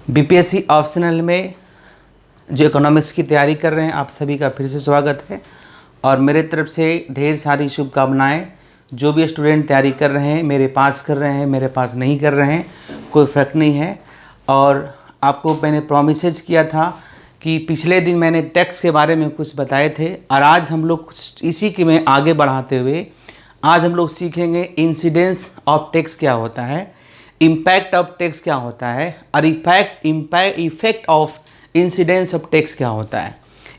BPSC optional में जो economics की तैयारी कर रहे हैं आप सभी का फिर से स्वागत है और मेरे तरफ से ढेर सारी शुभकामनाएं। जो भी स्टूडेंट तैयारी कर रहे हैं, मेरे पास कर रहे हैं, मेरे पास नहीं कर रहे हैं, कोई फ़र्क नहीं है। और आपको मैंने प्रॉमिसेज किया था कि पिछले दिन मैंने टैक्स के बारे में कुछ बताए थे और आज हम लोग इसी के में आगे बढ़ाते हुए आज हम लोग सीखेंगे इंसिडेंस ऑफ टैक्स क्या होता है, इम्पैक्ट ऑफ टैक्स क्या होता है और effect of incidence of tax क्या होता है।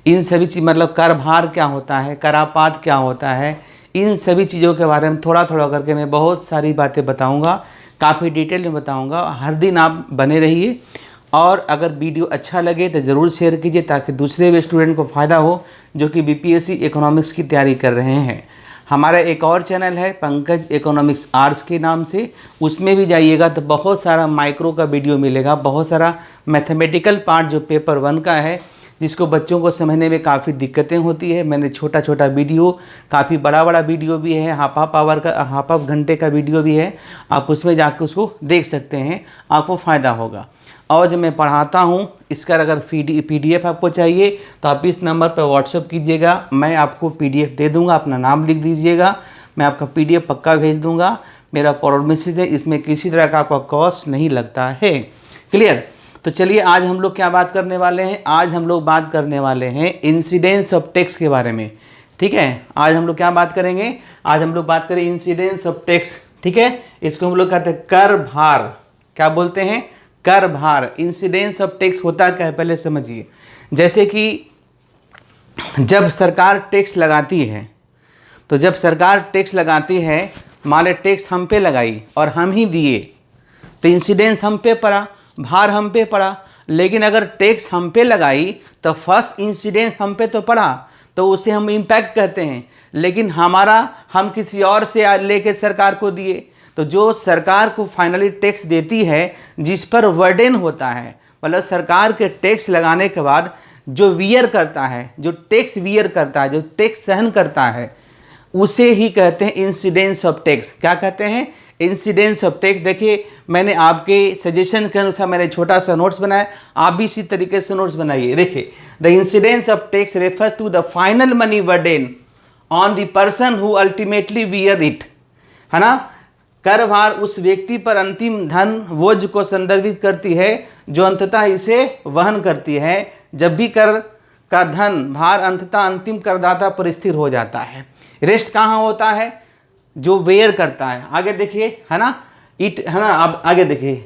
इन सभी चीज़ मतलब कर भार क्या होता है, करापात क्या होता है, इन सभी चीज़ों के बारे में थोड़ा थोड़ा करके मैं बहुत सारी बातें बताऊंगा, काफ़ी डिटेल में बताऊंगा। हर दिन आप बने रहिए और अगर वीडियो अच्छा लगे तो ज़रूर शेयर कीजिए ताकि दूसरे भी स्टूडेंट को फ़ायदा हो जो कि बीपीएससी इकोनॉमिक्स की तैयारी कर रहे हैं। हमारा एक और चैनल है पंकज इकोनॉमिक्स आर्ट्स के नाम से, उसमें भी जाइएगा तो बहुत सारा माइक्रो का वीडियो मिलेगा, बहुत सारा मैथमेटिकल पार्ट जो पेपर 1 का है जिसको बच्चों को समझने में काफ़ी दिक्कतें होती है। मैंने छोटा छोटा वीडियो, काफ़ी बड़ा बड़ा वीडियो भी है, हाफ घंटे का वीडियो भी है, आप उसमें जाकर उसको देख सकते हैं, आपको फ़ायदा होगा। और जो मैं पढ़ाता हूँ इसका अगर पीडीएफ आपको चाहिए तो आप इस नंबर पर व्हाट्सएप कीजिएगा, मैं आपको पीडीएफ दे दूँगा, अपना नाम लिख दीजिएगा, मैं आपका पीडीएफ पक्का भेज दूँगा। मेरा प्रॉमिस है, इसमें किसी तरह का आपका कॉस्ट नहीं लगता है। क्लियर? तो चलिए आज हम लोग क्या बात करने वाले हैं, आज हम लोग बात करने वाले हैं इंसिडेंस ऑफ टैक्स के बारे में। ठीक है, आज हम लोग क्या बात करेंगे, आज हम लोग बात करें इंसिडेंस ऑफ टैक्स। ठीक है, इसको हम लोग कहते हैं कर भार। क्या बोलते हैं? कर भार। इंसिडेंस ऑफ टैक्स होता क्या है पहले समझिए। जैसे कि जब सरकार टैक्स लगाती है, तो जब सरकार टैक्स लगाती है, मान ले टैक्स हम पे लगाई और हम ही दिए तो इंसिडेंस हम पे पड़ा, भार हम पे पड़ा। लेकिन अगर टैक्स हम पे लगाई तो फर्स्ट इंसिडेंस हम पे तो पड़ा, तो उसे हम इम्पैक्ट कहते हैं। लेकिन हम किसी और से लेके सरकार को दिए, तो जो सरकार को फाइनली टैक्स देती है जिस पर वर्डन होता है, मतलब सरकार के टैक्स लगाने के बाद जो वियर करता है, जो टैक्स वियर करता है, जो टैक्स सहन करता है, उसे ही कहते हैं इंसिडेंस ऑफ टैक्स। क्या कहते हैं? Incidence of tax. देखिए मैंने आपके सजेशन के अनुसार मैंने छोटा सा नोट्स बनाया, आप भी इसी तरीके से नोट्स बनाइए। देखिए, the incidence of tax refer to the final money burden on the person who ultimately wear it. है ना? कर भार उस व्यक्ति पर अंतिम धन बोझ को संदर्भित करती है जो अंततः इसे वहन करती है। जब भी कर का धन भार अंततः अंतिम करदाता पर स्थिर हो जाता है। रेस्ट कहाँ होता है? जो बेयर करता है। आगे देखिए, है ना, इट, है ना। अब आगे देखिए,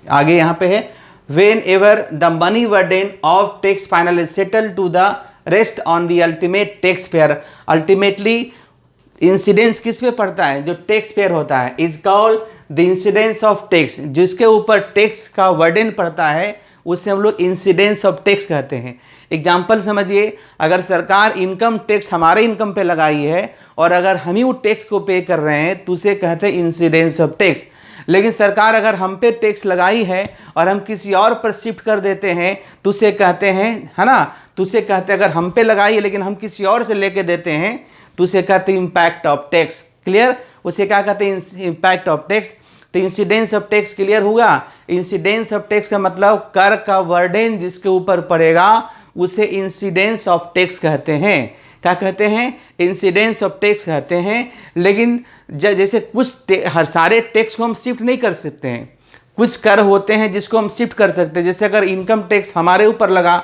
आगे यहाँ पे है whenever the money burden of tax final settle to the rest on the ultimate tax payer. Ultimately incidence किस पे पड़ता है? जो टैक्स पेयर होता है, is called the incidence of tax. जिसके ऊपर टैक्स का वर्डन पड़ता है उसे हम लोग इंसिडेंस ऑफ टैक्स कहते हैं। एग्जाम्पल समझिए, अगर सरकार इनकम टैक्स हमारे इनकम पे लगाई है और अगर हम ही वो टैक्स को पे कर रहे हैं तो उसे कहते हैं इंसिडेंस ऑफ टैक्स। लेकिन सरकार अगर हम पे टैक्स लगाई है और हम किसी और पर शिफ्ट कर देते हैं तो उसे कहते हैं, है ना, तो उसे कहते हैं अगर हम पे लगाई है लेकिन हम किसी और से लेके देते हैं तो उसे कहते हैं इम्पैक्ट ऑफ टैक्स। क्लियर? उसे क्या कहते हैं? Impact of tax. तो इंसिडेंस ऑफ टैक्स क्लियर हुआ। इंसिडेंस ऑफ टैक्स का मतलब कर का वर्डन जिसके ऊपर पड़ेगा उसे इंसिडेंस ऑफ टैक्स कहते हैं। क्या कहते हैं? इंसिडेंस ऑफ टैक्स कहते हैं। लेकिन जैसे कुछ हर सारे टैक्स को हम शिफ्ट नहीं कर सकते हैं, कुछ कर होते हैं जिसको हम शिफ्ट कर सकते हैं। जैसे अगर इनकम टैक्स हमारे ऊपर लगा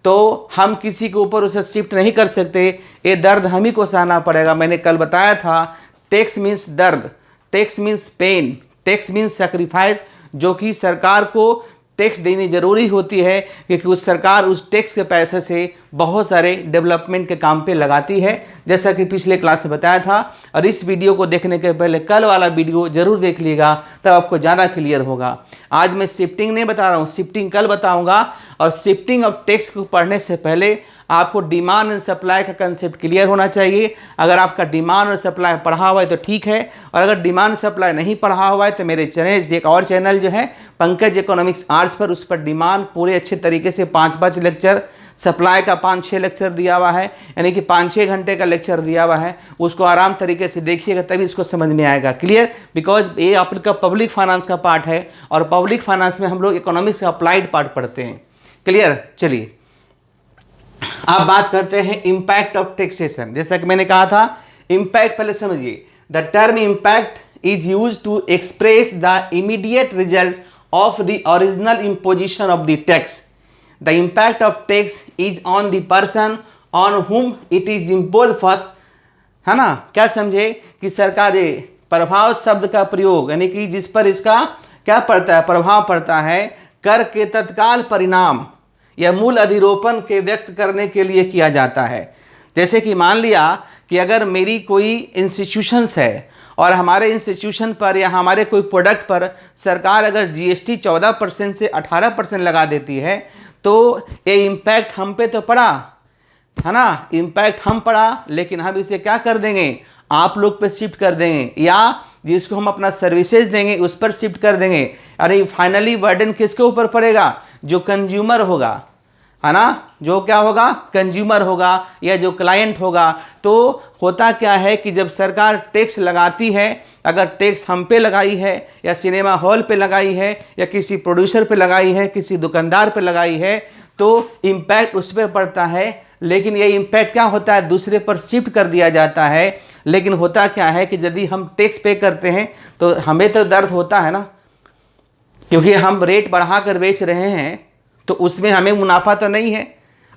तो हम किसी के ऊपर उसे शिफ्ट नहीं कर सकते, ये दर्द हम ही को सहना पड़ेगा। मैंने कल बताया था टैक्स मीन्स दर्द, tax means pain, tax means sacrifice, जो कि सरकार को टैक्स देनी जरूरी होती है क्योंकि उस सरकार उस टैक्स के पैसे से बहुत सारे डेवलपमेंट के काम पे लगाती है, जैसा कि पिछले क्लास में बताया था। और इस वीडियो को देखने के पहले कल वाला वीडियो जरूर देख लीजिएगा, तब आपको ज़्यादा क्लियर होगा। आज मैं शिफ्टिंग नहीं बता रहा हूँ, शिफ्टिंग कल बताऊँगा। और शिफ्टिंग ऑफ टैक्स को पढ़ने से पहले आपको डिमांड एंड सप्लाई का कंसेप्ट क्लियर होना चाहिए। अगर आपका डिमांड और सप्लाई पढ़ा हुआ है तो ठीक है, और अगर डिमांड सप्लाई नहीं पढ़ा हुआ है तो मेरे चैनल एक और चैनल जो है पंकज इकोनॉमिक्स आर्ट्स पर, उस पर डिमांड पूरे अच्छे तरीके से 5-5 लेक्चर सप्लाई का 5-6 लेक्चर दिया हुआ है, यानी कि 5-6 घंटे का लेक्चर दिया हुआ है, उसको आराम तरीके से देखिएगा तभी इसको समझ में आएगा। क्लियर? बिकॉज ये आपका पब्लिक फाइनेंस का पार्ट है और पब्लिक फाइनेंस में हम लोग इकोनॉमिक्स का अप्लाइड पार्ट पढ़ते हैं। क्लियर? चलिए आप बात करते हैं इम्पैक्ट ऑफ टैक्सेशन। जैसा कि मैंने कहा था, इम्पैक्ट पहले समझिए। The term impact is use to express the immediate result of the original imposition of the tax. The impact of tax is on the person on whom it is impose first, है ना? क्या समझे कि सरकार ये प्रभाव शब्द का प्रयोग, यानी कि जिस पर इसका क्या पड़ता है, प्रभाव पड़ता है, कर के तत्काल परिणाम या मूल अधिरोपण के व्यक्त करने के लिए किया जाता है। जैसे कि मान लिया कि अगर मेरी कोई इंस्टीट्यूशंस है और हमारे इंस्टीट्यूशन पर या हमारे कोई प्रोडक्ट पर सरकार अगर जीएसटी 14% से 18% लगा देती है, तो ये इम्पैक्ट हम पे तो पड़ा, है ना? इम्पैक्ट हम पड़ा, लेकिन हम इसे क्या कर देंगे, आप लोग पे शिफ्ट कर देंगे, या जिसको हम अपना सर्विसेज देंगे उस पर शिफ्ट कर देंगे। अरे फाइनली बर्डन किसके ऊपर पड़ेगा? जो कंज्यूमर होगा, है ना? जो क्या होगा, कंज्यूमर होगा या जो क्लाइंट होगा। तो होता क्या है कि जब सरकार टैक्स लगाती है, अगर टैक्स हम पे लगाई है या सिनेमा हॉल पे लगाई है या किसी प्रोड्यूसर पे लगाई है, किसी दुकानदार पे लगाई है, तो इम्पैक्ट उस पर पड़ता है। लेकिन ये इम्पैक्ट क्या होता है, दूसरे पर शिफ्ट कर दिया जाता है। लेकिन होता क्या है कि यदि हम टैक्स पे करते हैं तो हमें तो दर्द होता है ना, क्योंकि हम रेट बढ़ाकर बेच रहे हैं, तो उसमें हमें मुनाफा तो नहीं है।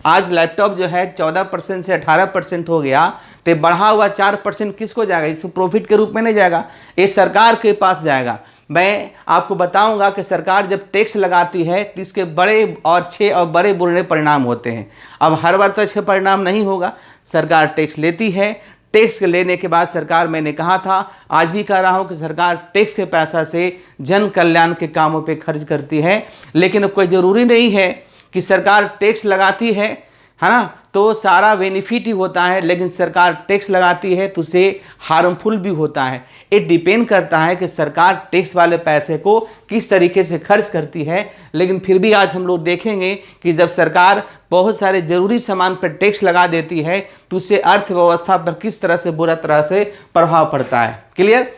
आज लैपटॉप जो है 14% से 18% हो गया, तो बढ़ा हुआ 4% किसको जाएगा? इसको प्रॉफिट के रूप में नहीं जाएगा, ये सरकार के पास जाएगा। मैं आपको बताऊंगा कि सरकार जब टैक्स लगाती है तो इसके बड़े और अच्छे और बड़े बुरे परिणाम होते हैं। अब हर बार तो अच्छे परिणाम नहीं होगा। सरकार टैक्स लेती है, टैक्स लेने के बाद सरकार, मैंने कहा था, आज भी कह रहा हूं कि सरकार टैक्स के पैसा से जन कल्याण के कामों पे खर्च करती है। लेकिन कोई ज़रूरी नहीं है कि सरकार टैक्स लगाती है ना, तो सारा बेनिफिट ही होता है। लेकिन सरकार टैक्स लगाती है तो उसे हार्मफुल भी होता है। ये डिपेंड करता है कि सरकार टैक्स वाले पैसे को किस तरीके से खर्च करती है। लेकिन फिर भी आज हम लोग देखेंगे कि जब सरकार बहुत सारे ज़रूरी सामान पर टैक्स लगा देती है तो उससे अर्थव्यवस्था पर किस तरह से बुरा तरह से प्रभाव पड़ता है। क्लियर?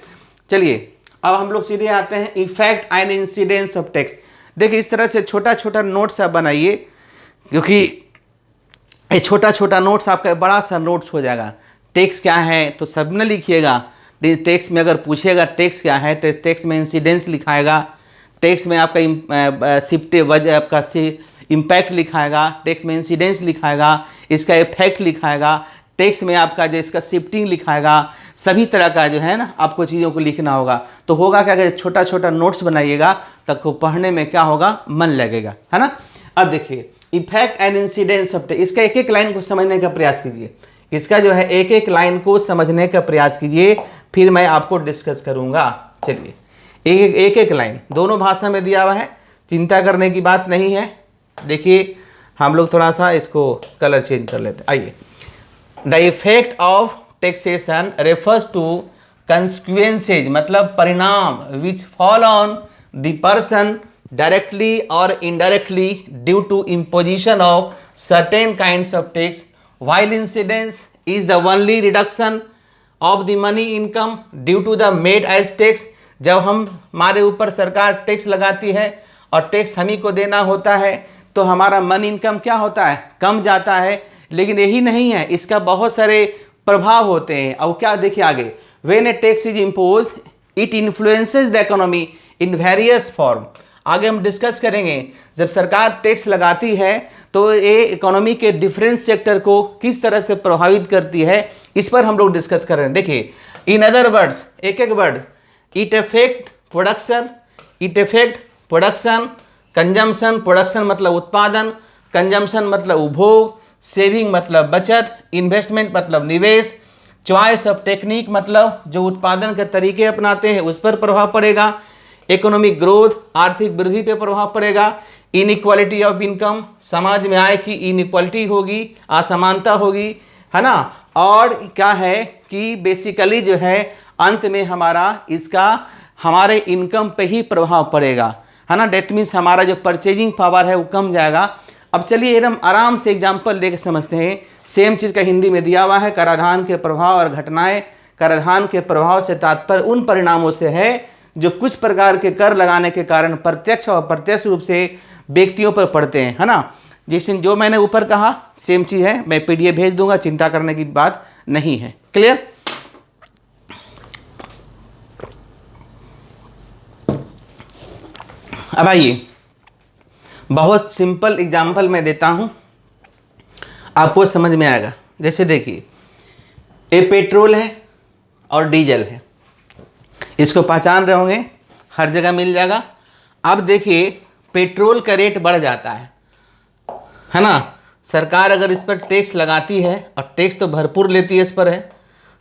चलिए अब हम लोग सीधे आते हैं effect and incidence of tax. देखिए इस तरह से छोटा छोटा नोट्स आप बनाइए, क्योंकि ये छोटा छोटा नोट्स आपका बड़ा सा नोट्स हो जाएगा। टैक्स क्या है तो सब न लिखिएगा। टैक्स में अगर पूछेगा टैक्स क्या है, टैक्स में इंसिडेंस लिखाएगा, टैक्स में आपका शिफ्ट वजह आपका इम्पैक्ट लिखाएगा, टैक्स में इंसिडेंस लिखाएगा, इसका इफेक्ट लिखाएगा, टैक्स में आपका जो इसका शिफ्टिंग लिखाएगा। सभी तरह का जो है ना आपको चीज़ों को लिखना होगा। तो होगा क्या, अगर छोटा छोटा नोट्स बनाइएगा तब पढ़ने में क्या होगा, मन लगेगा, है ना। अब देखिए effect and incidence of tax, इसका एक एक लाइन को समझने का प्रयास कीजिए। इसका जो है एक एक लाइन को समझने का प्रयास कीजिए, फिर मैं आपको डिस्कस करूंगा। चलिए एक एक लाइन दोनों भाषा में दिया हुआ है, चिंता करने की बात नहीं है। देखिए हम लोग थोड़ा सा इसको कलर चेंज कर लेते हैं। आइए, the effect of taxation refers to consequences, मतलब परिणाम, which fall on the person directly or indirectly due to imposition of certain kinds of tax, while incidence is the only reduction of the money income due to the made as tax। जब हम हमारे ऊपर सरकार tax लगाती है और tax हम ही को देना होता है तो हमारा मनी इनकम क्या होता है, कम जाता है। लेकिन यही नहीं है, इसका बहुत सारे प्रभाव होते हैं। और क्या देखिए आगे, when a tax is imposed it influences the economy in various form। आगे हम डिस्कस करेंगे, जब सरकार टैक्स लगाती है तो ये इकोनॉमी के डिफरेंट सेक्टर को किस तरह से प्रभावित करती है, इस पर हम लोग डिस्कस कर रहे हैं। देखिए इन अदर वर्ड्स, एक एक word, it affect production, it affect production, consumption, production मतलब उत्पादन, कंजम्पशन मतलब उपभोग, सेविंग मतलब बचत, इन्वेस्टमेंट मतलब निवेश, चॉइस ऑफ टेक्निक मतलब जो उत्पादन के तरीके अपनाते हैं उस पर प्रभाव पड़ेगा, इकोनॉमिक ग्रोथ आर्थिक वृद्धि पे प्रभाव पड़ेगा, इनइक्वालिटी ऑफ इनकम समाज में आय की इनइक्वालिटी होगी, असमानता होगी, है ना। और क्या है कि बेसिकली जो है अंत में हमारा इसका हमारे इनकम पे ही प्रभाव पड़ेगा, है ना। डेट मीन्स हमारा जो परचेजिंग पावर है वो कम जाएगा। अब चलिए एकदम आराम से एग्जाम्पल लेकर समझते हैं। सेम चीज़ का हिंदी में दिया हुआ है, कराधान के प्रभाव और घटनाएं। कराधान के प्रभाव से तात्पर्य उन परिणामों से है जो कुछ प्रकार के कर लगाने के कारण प्रत्यक्ष और अप्रत्यक्ष रूप से व्यक्तियों पर पड़ते हैं, है ना। जैसे जो मैंने ऊपर कहा सेम चीज़ है, मैं पीडीएफ भेज दूंगा, चिंता करने की बात नहीं है। क्लियर? अब आइए बहुत सिंपल एग्जाम्पल मैं देता हूं, आपको समझ में आएगा। जैसे देखिए, ये पेट्रोल है और डीजल है, इसको पहचान रहे होंगे, हर जगह मिल जाएगा। अब देखिए पेट्रोल का रेट बढ़ जाता है ना। सरकार अगर इस पर टैक्स लगाती है, और टैक्स तो भरपूर लेती है इस पर है,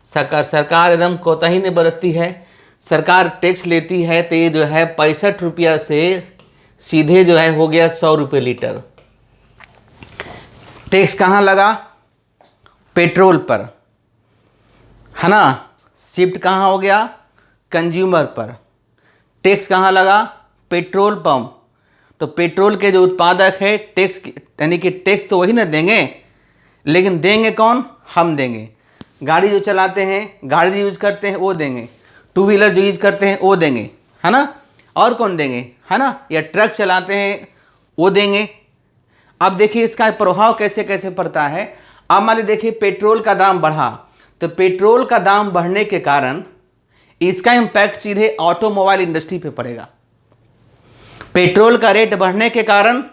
सरकार एकदम कोताही नहीं बरतती है। सरकार टैक्स लेती है तो ये जो है 65 रुपया से सीधे जो है हो गया 100 रुपये लीटर। टैक्स कहाँ लगा? पेट्रोल पर, है ना। शिफ्ट कहाँ हो गया? कंज्यूमर पर। टैक्स कहाँ लगा? Petrol pump. तो पेट्रोल के जो उत्पादक है टैक्स, यानी कि टैक्स तो वही ना देंगे, लेकिन देंगे कौन? हम देंगे। गाड़ी जो चलाते हैं, गाड़ी यूज करते हैं वो देंगे, टू व्हीलर जो यूज करते हैं वो देंगे, है ना। और कौन देंगे, है ना। या ट्रक चलाते हैं वो देंगे। अब देखिए इसका प्रभाव कैसे कैसे पड़ता है। अब मान लीजिए देखिए पेट्रोल का दाम बढ़ा, तो पेट्रोल का दाम बढ़ने के कारण इसका इम्पैक्ट सीधे ऑटोमोबाइल इंडस्ट्री पे पड़ेगा। पेट्रोल का रेट बढ़ने के कारण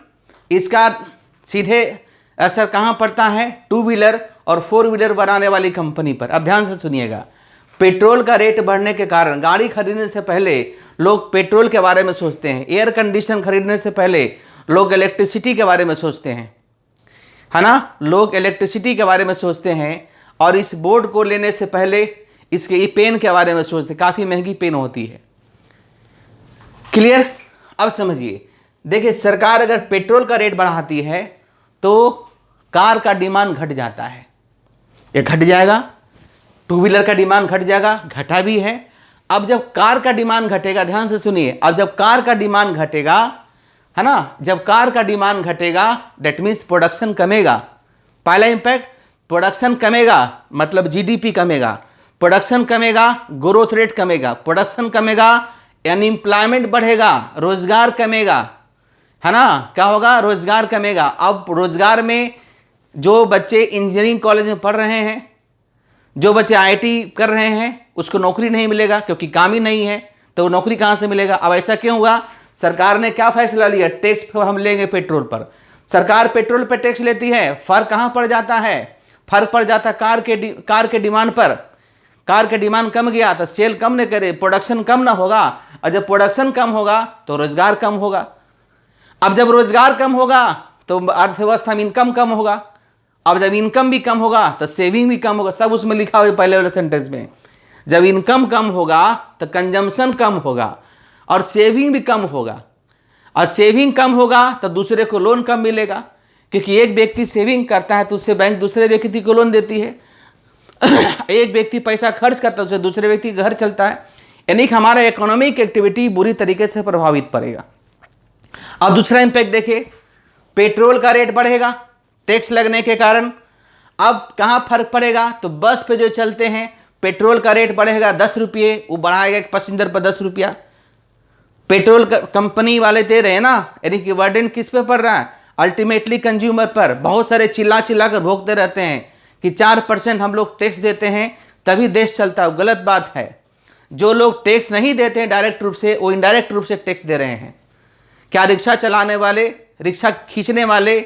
इसका सीधे असर कहाँ पड़ता है? टू व्हीलर और फोर व्हीलर बनाने वाली कंपनी पर। अब ध्यान से सुनिएगा, पेट्रोल का रेट बढ़ने के कारण गाड़ी खरीदने से पहले लोग पेट्रोल के बारे में सोचते हैं, एयर कंडीशन खरीदने से पहले लोग इलेक्ट्रिसिटी के बारे में सोचते हैं, है ना। लोग इलेक्ट्रिसिटी के बारे में सोचते हैं, और इस बोर्ड को लेने से पहले इसके ई पेन के बारे में सोचते हैं, काफ़ी महंगी पेन होती है। क्लियर? अब समझिए, देखिए सरकार अगर पेट्रोल का रेट बढ़ाती है तो कार का डिमांड घट जाता है, ये घट जाएगा। टू व्हीलर का डिमांड घट जाएगा, घटा भी है। अब जब कार का डिमांड घटेगा, ध्यान से सुनिए, अब जब कार का डिमांड घटेगा, है ना, जब कार का डिमांड घटेगा दैट मीन्स प्रोडक्शन कमेगा। पहला इंपैक्ट, प्रोडक्शन कमेगा मतलब जीडीपी कमेगा, प्रोडक्शन कमेगा, ग्रोथ रेट कमेगा, प्रोडक्शन कमेगा, अनएम्प्लॉयमेंट बढ़ेगा, रोजगार कमेगा, है ना। क्या होगा? रोजगार कमेगा। अब रोजगार में जो बच्चे इंजीनियरिंग कॉलेज में पढ़ रहे हैं, जो बच्चे आईटी कर रहे हैं, उसको नौकरी नहीं मिलेगा क्योंकि काम ही नहीं है, तो वो नौकरी कहाँ से मिलेगा? अब ऐसा क्यों हुआ? सरकार ने क्या फैसला लिया? टैक्स हम लेंगे पेट्रोल पर। सरकार पेट्रोल पर टैक्स लेती है, फर्क कहाँ पड़ जाता है? फर्क पड़ जाता है कार के डिमांड पर। कार के डिमांड कम गया तो सेल कम न करे, प्रोडक्शन कम ना होगा, और जब प्रोडक्शन कम होगा तो रोजगार कम होगा। अब जब रोजगार कम होगा तो अर्थव्यवस्था में इनकम कम होगा। अब जब इनकम भी कम होगा तो सेविंग भी कम होगा, सब उसमें लिखा हुआ है पहले वाले सेंटेंस में। जब इनकम कम होगा तो कंजम्पशन कम होगा और सेविंग भी कम होगा, और सेविंग कम होगा तो दूसरे को लोन कम मिलेगा, क्योंकि एक व्यक्ति सेविंग करता है तो उससे बैंक दूसरे व्यक्ति को लोन देती है। एक व्यक्ति पैसा खर्च करता है उससे दूसरे व्यक्ति का घर चलता है, यानी कि हमारा इकोनॉमिक एक्टिविटी बुरी तरीके से प्रभावित पड़ेगा। अब दूसरा इंपैक्ट देखिए, पेट्रोल का रेट बढ़ेगा टैक्स लगने के कारण। अब कहाँ फर्क पड़ेगा? तो बस पे जो चलते हैं पेट्रोल का रेट बढ़ेगा 10 रुपये, वो बढ़ाएगा पैसेंजर पर 10 रुपया। पेट्रोल कंपनी वाले दे रहे हैं ना, यानी कि बर्डन किस पे पड़ रहा है? अल्टीमेटली कंज्यूमर पर। बहुत सारे चिल्ला चिल्ला कर भोगते रहते हैं कि 4% हम लोग टैक्स देते हैं तभी देश चलता है। गलत बात है। जो लोग टैक्स नहीं देते हैं डायरेक्ट रूप से, वो इनडायरेक्ट रूप से टैक्स दे रहे हैं। क्या रिक्शा चलाने वाले, रिक्शा खींचने वाले,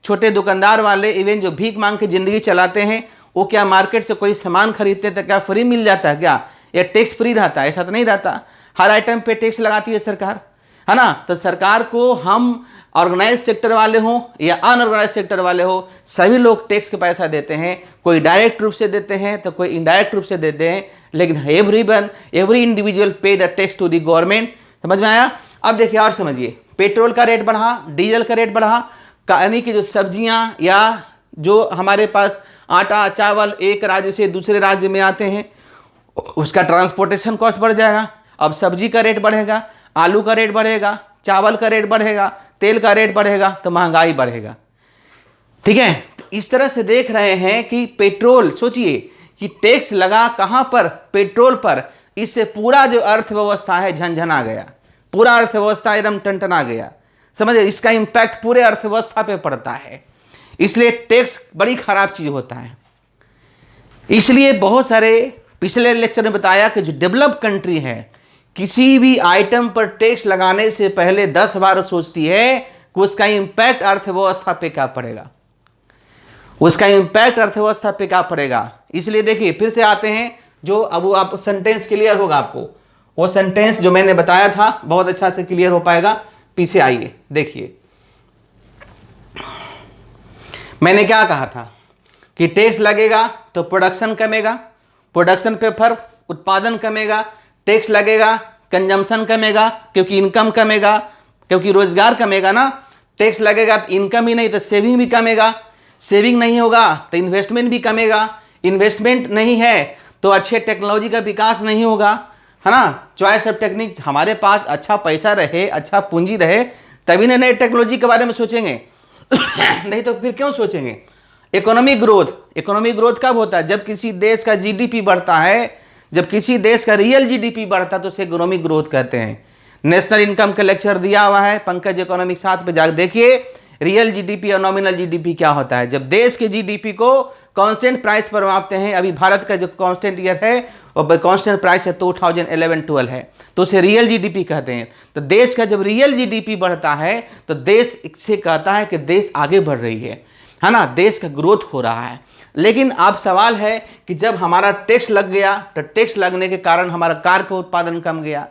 छोटे दुकानदार वाले, इवन जो भीख मांग के ज़िंदगी चलाते हैं, वो क्या मार्केट से कोई सामान खरीदते हैं तो क्या फ्री मिल जाता है क्या? या टैक्स फ्री रहता है? ऐसा तो नहीं रहता। हर आइटम पे टैक्स लगाती है सरकार, है ना। तो सरकार को हम ऑर्गेनाइज सेक्टर वाले हों या अनऑर्गेनाइज सेक्टर वाले हो, सभी लोग टैक्स के पैसा देते हैं। कोई डायरेक्ट रूप से देते हैं तो कोई इनडायरेक्ट रूप से देते हैं, लेकिन every individual pay the tax to the government. समझ में आया? अब देखिए और समझिए, पेट्रोल का रेट बढ़ा, डीजल का रेट बढ़ा, यानी कि जो सब्जियां या जो हमारे पास आटा चावल एक राज्य से दूसरे राज्य में आते हैं, उसका ट्रांसपोर्टेशन कॉस्ट बढ़ जाएगा। अब सब्जी का रेट बढ़ेगा, आलू का रेट बढ़ेगा, चावल का रेट बढ़ेगा, तेल का रेट बढ़ेगा, तो महंगाई बढ़ेगा। ठीक है। तो इस तरह से देख रहे हैं कि पेट्रोल, सोचिए कि टैक्स लगा कहां पर, पेट्रोल पर, इससे पूरा जो अर्थव्यवस्था है झंझना गया, पूरा अर्थव्यवस्था एकदम टनटना गया। समझे, इसका इंपैक्ट पूरे अर्थव्यवस्था पे पड़ता है। इसलिए टैक्स बड़ी खराब चीज होता है। इसलिए बहुत सारे पिछले लेक्चर में बताया कि जो डेवलप कंट्री है किसी भी आइटम पर टैक्स लगाने से पहले 10 बार सोचती है कि उसका इंपैक्ट अर्थव्यवस्था पे क्या पड़ेगा, उसका इंपैक्ट अर्थव्यवस्था पे क्या पड़ेगा। इसलिए देखिए फिर से आते हैं, जो अब आप सेंटेंस क्लियर होगा आपको, वो सेंटेंस जो मैंने बताया था बहुत अच्छा से क्लियर हो पाएगा। पीछे आइए, देखिए मैंने क्या कहा था कि टैक्स लगेगा तो प्रोडक्शन कमेगा, प्रोडक्शन पे फर्क, उत्पादन कमेगा, टैक्स लगेगा कंजम्पशन कमेगा क्योंकि इनकम कमेगा, क्योंकि रोजगार कमेगा ना। टैक्स लगेगा तो इनकम ही नहीं तो सेविंग भी कमेगा, सेविंग नहीं होगा तो इन्वेस्टमेंट भी कमेगा, इन्वेस्टमेंट नहीं है तो अच्छे टेक्नोलॉजी का विकास नहीं होगा, है ना। चॉइस ऑफ टेक्निक, हमारे पास अच्छा पैसा रहे, अच्छा पूंजी रहे, तभी ना नए टेक्नोलॉजी के बारे में सोचेंगे नहीं तो फिर क्यों सोचेंगे। इकोनॉमिक ग्रोथ, इकोनॉमिक ग्रोथ कब होता है, जब किसी देश का जीडीपी बढ़ता है, जब किसी देश का रियल जीडीपी बढ़ता है तो उसे इकोनॉमिक ग्रोथ कहते हैं। नेशनल इनकम का लेक्चर दिया हुआ है पंकज इकोनॉमिक 7 पे जाकर देखिए, रियल जीडीपी और नॉमिनल जीडीपी क्या होता है। जब देश के जीडीपी को कांस्टेंट प्राइस पर मापते हैं, अभी भारत का जो कांस्टेंट ईयर है और कांस्टेंट प्राइस है 2011-12 है, तो उसे रियल जीडीपी कहते हैं। तो देश का जब रियल जीडीपी बढ़ता है तो देश इससे कहता है कि देश आगे बढ़ रही है ना, देश का ग्रोथ हो रहा है। लेकिन अब सवाल है कि जब हमारा टैक्स लग गया तो टैक्स लगने के कारण हमारा कार का उत्पादन कम गया,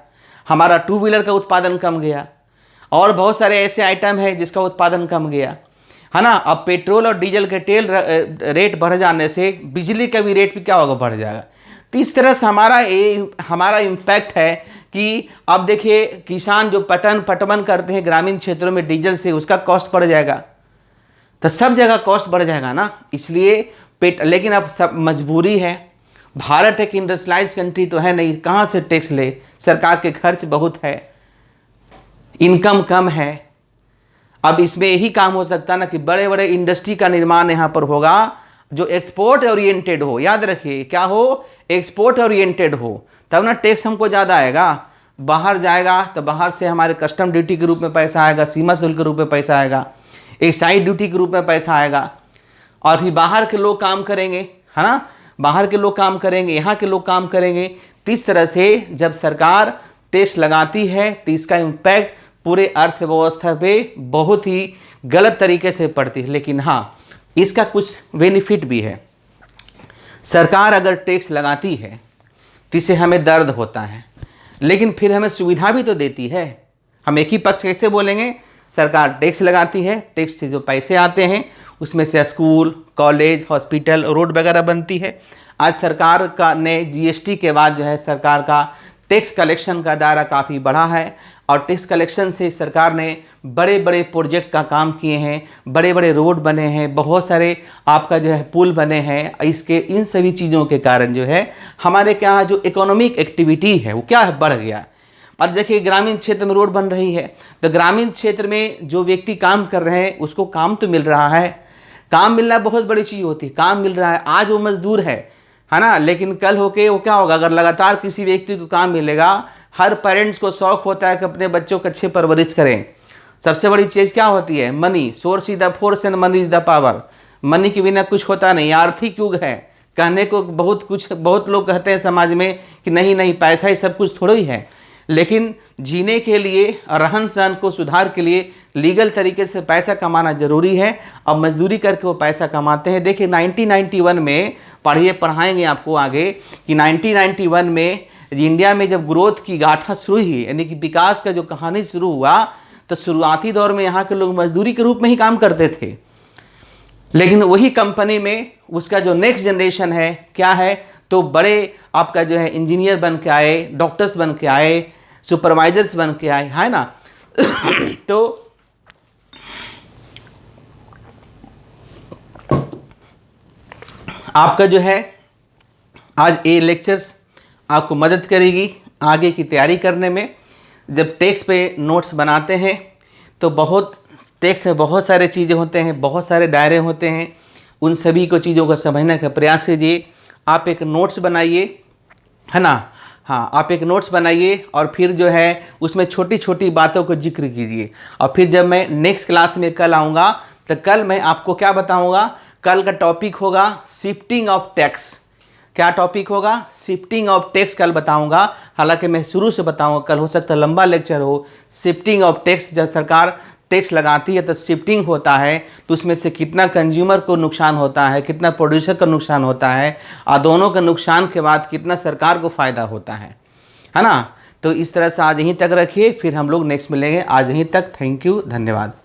हमारा टू व्हीलर का उत्पादन कम गया, और बहुत सारे ऐसे आइटम है जिसका उत्पादन कम गया, है ना। अब पेट्रोल और डीजल के तेल रेट बढ़ जाने से बिजली का भी रेट भी क्या होगा, बढ़ जाएगा। तो इस तरह से हमारा इम्पैक्ट है कि अब देखिए किसान जो पटवन करते हैं ग्रामीण क्षेत्रों में डीजल से, उसका कॉस्ट बढ़ जाएगा, तो सब जगह कॉस्ट बढ़ जाएगा ना। इसलिए लेकिन अब सब मजबूरी है, भारत एक इंडस्ट्रियलाइज कंट्री तो है नहीं, कहाँ से टैक्स ले, सरकार के खर्च बहुत है, इनकम कम है। अब इसमें यही काम हो सकता ना कि बड़े बड़े इंडस्ट्री का निर्माण यहाँ पर होगा जो एक्सपोर्ट ओरिएंटेड हो, याद रखिए क्या हो, एक्सपोर्ट ओरिएंटेड हो, तब ना टैक्स हमको ज़्यादा आएगा। बाहर जाएगा तो बाहर से हमारे कस्टम ड्यूटी के रूप में पैसा आएगा, सीमा शुल्क के रूप में पैसा आएगा, एक्साइज ड्यूटी के रूप में पैसा आएगा, और फिर बाहर के लोग काम करेंगे, है ना, बाहर के लोग काम करेंगे, यहाँ के लोग काम करेंगे। तो इस तरह से जब सरकार टैक्स लगाती है तो इसका इम्पैक्ट पूरे अर्थव्यवस्था पे बहुत ही गलत तरीके से पड़ती है। लेकिन हाँ, इसका कुछ बेनिफिट भी है। सरकार अगर टैक्स लगाती है तो इससे हमें दर्द होता है, लेकिन फिर हमें सुविधा भी तो देती है। हम एक ही पक्ष कैसे बोलेंगे, सरकार टैक्स लगाती है, टैक्स से जो पैसे आते हैं उसमें से स्कूल, कॉलेज, हॉस्पिटल, रोड वगैरह बनती है। आज सरकार का ने जीएसटी के बाद जो है सरकार का टैक्स कलेक्शन का दायरा काफ़ी बढ़ा है, और टैक्स कलेक्शन से सरकार ने बड़े बड़े प्रोजेक्ट का काम किए हैं, बड़े बड़े रोड बने हैं, बहुत सारे आपका जो है पुल बने हैं। इसके इन सभी चीज़ों के कारण जो है हमारे क्या जो इकोनॉमिक एक्टिविटी है वो क्या है, बढ़ गया। और देखिए ग्रामीण क्षेत्र में रोड बन रही है तो ग्रामीण क्षेत्र में जो व्यक्ति काम कर रहे हैं उसको काम तो मिल रहा है, काम मिलना बहुत बड़ी चीज़ होती है, काम मिल रहा है। आज वो मजदूर है ना, लेकिन कल होके वो क्या होगा, अगर लगातार किसी व्यक्ति को काम मिलेगा, हर पेरेंट्स को शौक होता है कि अपने बच्चों को अच्छे परवरिश करें। सबसे बड़ी चीज़ क्या होती है, money, source is the force and money is the power. Money के बिना कुछ होता नहीं, आर्थिक युग है। कहने को बहुत लोग कहते हैं समाज में कि नहीं नहीं पैसा ही सब कुछ थोड़ा ही है, लेकिन जीने के लिए और रहन सहन को सुधार के लिए लीगल तरीके से पैसा कमाना जरूरी है। अब मजदूरी करके वो पैसा कमाते हैं। देखिए 1991 में पढ़ाएंगे आपको आगे कि 1991 में इंडिया में जब ग्रोथ की गाथा शुरू हुई, यानी कि विकास का जो कहानी शुरू हुआ, तो शुरुआती दौर में यहाँ के लोग मजदूरी के रूप में ही काम करते थे। लेकिन वही कंपनी में उसका जो नेक्स्ट जनरेशन है क्या है, तो बड़े आपका जो है इंजीनियर बन के आए, डॉक्टर्स बन के आए, सुपरवाइजर्स बन के आए, है ना। तो आपका जो है आज ये लेक्चर्स आपको मदद करेगी आगे की तैयारी करने में। जब टेक्स्ट पे नोट्स बनाते हैं तो बहुत टैक्स में बहुत सारे चीज़ें होते हैं, बहुत सारे दायरे होते हैं, उन सभी को चीज़ों को समझने का प्रयास कीजिए। आप एक नोट्स बनाइए, है ना, हाँ, आप एक नोट्स बनाइए और फिर जो है उसमें छोटी छोटी बातों को जिक्र कीजिए। और फिर जब मैं नेक्स्ट क्लास में कल आऊँगा तो कल मैं आपको क्या बताऊँगा, कल का टॉपिक होगा शिफ्टिंग ऑफ टैक्स। क्या टॉपिक होगा? शिफ्टिंग ऑफ टैक्स कल बताऊंगा। हालांकि मैं शुरू से बताऊंगा, कल हो सकता है लंबा लेक्चर हो। शिफ्टिंग ऑफ टैक्स, जब सरकार टैक्स लगाती है तो शिफ्टिंग होता है, तो उसमें से कितना कंज्यूमर को नुकसान होता है, कितना प्रोड्यूसर को नुकसान होता है, और दोनों के नुकसान के बाद कितना सरकार को फ़ायदा होता है ना। तो इस तरह से आज यहीं तक रखिए, फिर हम लोग नेक्स्ट मिलेंगे। आज यहीं तक, थैंक यू, धन्यवाद।